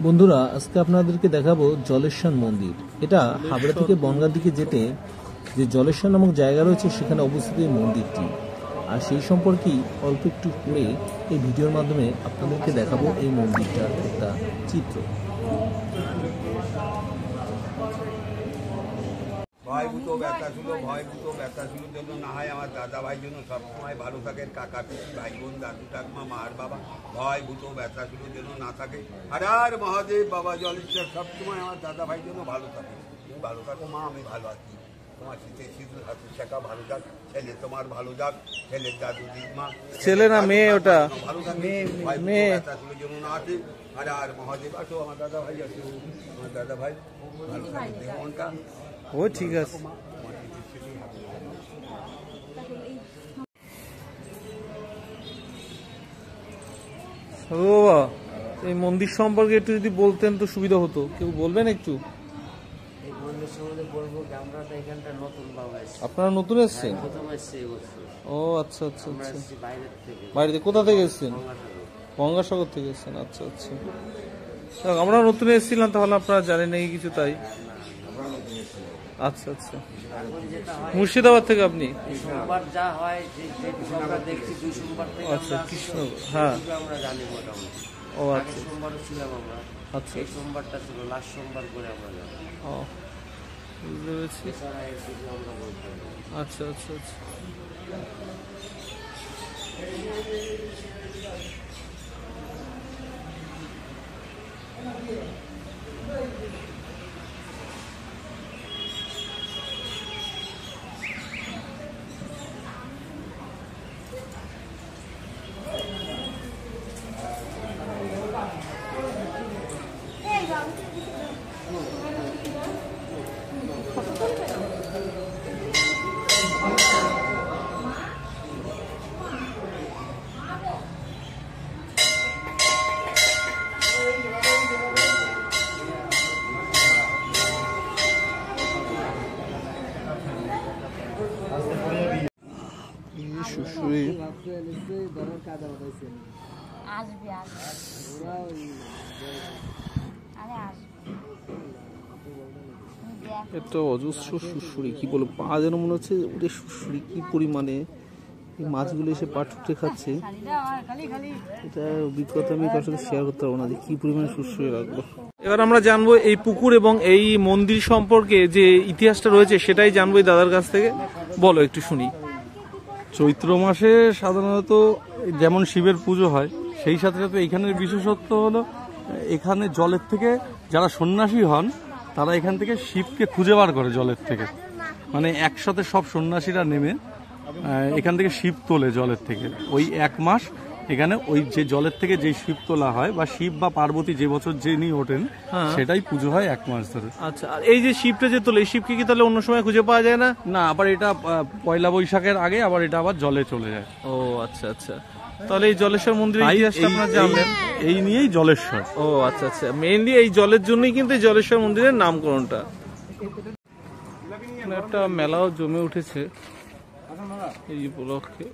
বন্ধুরা, আজকে আপনাদেরকে দেখাবো জলেশ্বর মন্দির। এটা হাবড়া থেকে বনগাঁর দিকে যেতে যে জলেশ্বর নামক জায়গা রয়েছে সেখানে অবস্থিত এই মন্দিরটি। আর সেই সম্পর্কেই অল্প একটু করে এই ভিডিওর মাধ্যমে আপনাদেরকে দেখাবো এই মন্দিরটার একটা চিত্র। ভয়ভূত ব্যথা ছিল জন্য না হয় আমার দাদা ভাই জন্য সবসময় ভালো থাকে, কাকা পিসি ভাই বোন দাদু ঠাকুমা মার বাবা ভয়ভূত ব্যথা ছিল জন্য না থাকে। আর মহাদেব বাবা জলেশ্বর সবসময় আমার দাদা ভাই জন্য ভালো থাকে। তুমি ভালো থাকো মা, আমি ভালো আছি। তোমার শীতের শীতের হাতের শেখা ভালো যাক, ছেলে তোমার ভালো যাক, ছেলের দাদু দিদিমা ছেলে না মেয়ে? ওটা ভালো থাকে, মেয়ে ব্যথা ছিল জন্য না আছে। আর মহাদেব আসো, আমার দাদা ভাই আসো, আমার দাদা ভাই ভালো থাকে দেহমনটা। ও ঠিক আছে। বাবা, এই মন্দির সম্পর্কে একটু যদি বলতেন তো সুবিধা হতো। কেউ বলবেন একটু? এই মন্দির সম্বন্ধে বলবো কি, আমরা তো এখানটা নতুন বাবা এসেছি। আপনারা নতুন এসেছেন? প্রথম এসেছি এই বছর। ও আচ্ছা আচ্ছা আমরা আচ্ছা। এসেছি বাইরের থেকে। বাইরে কোথা থেকে এসেছেন? গঙ্গাসাগর। গঙ্গাসাগর থেকে এসেছেন, আচ্ছা আচ্ছা। আমরা নতুন এসেছিলাম, তাহলে আপনারা জানেন নাকি কিছু তাই? আচ্ছা আচ্ছা। এখন যেটা হয়, মুর্শিদাবাদ থেকে আপনি? সোমবার যা হয় যে আমরা দেখছি, 2 সোমবার থেকে আচ্ছা, আমরা আসি তো, কৃষ্ণ, হ্যাঁ। এইটুকু আমরা জানি মোটামুটি। ও আগের আচ্ছা সোমবারও ছিলাম আমরা। আচ্ছা এই সোমবারটা ছিল লাস্ট সোমবার করে আমরা যাবো। ও বুঝতে পেরেছি। এছাড়া এর কিছু আমরা বলতে পারি না। আচ্ছা আচ্ছা আচ্ছা। শ্বশুরি একটা অজস্র শুশুরি, কি বলবো, পা যেন মনে হচ্ছে ওদের শুশুরি কি পরিমাণে এই মাছগুলো এসে পা ঠুকতে খাচ্ছে। এটা অভিজ্ঞতা আমি কারোর সাথে শেয়ার করতে পারবো না যে কি পরিমাণে শুশুরি লাগলো। এবার আমরা জানবো এই পুকুর এবং এই মন্দির সম্পর্কে যে ইতিহাসটা রয়েছে সেটাই জানবো এই দাদার কাছ থেকে। বলো একটু শুনি। চৈত্র মাসে সাধারণত যেমন শিবের পুজো হয়, সেই সাথে সাথে এখানের বিশেষত্ব হলো এখানে জলের থেকে যারা সন্ন্যাসী হন তারা এখান থেকে শিবকে খুঁজে বার করে জলের থেকে। মানে একসাথে সব সন্ন্যাসীরা নেমে এখান থেকে শিব তোলে জলের থেকে। ওই 1 মাস এখানে ওই যে জলের থেকে যে শিব তোলা হয়, বা শিব বা পার্বতী যে বছর যিনি ওঠেন সেটাই পুজো হয় 1 মাস ধরে। আচ্ছা, আর এই যে শিবটা যে তোলে, এই শিবকে কি তাহলে অন্য সময় খুঁজে পাওয়া যায় না? না, আবার এটা পয়লা বৈশাখের আগে আবার এটা আবার জলে চলে যায়। ও আচ্ছা আচ্ছা। তাহলে এই জলেশ্বর মন্দিরের ইতিহাসটা আপনারা জানলেন? এই নিয়েই জলেশ্বর। ও আচ্ছা আচ্ছা। মেইনলি এই জলের জন্যই কিন্তু এই জলেশ্বর মন্দিরের নামকরণটা। একটা মেলাও জমে উঠেছে এই উপলক্ষে।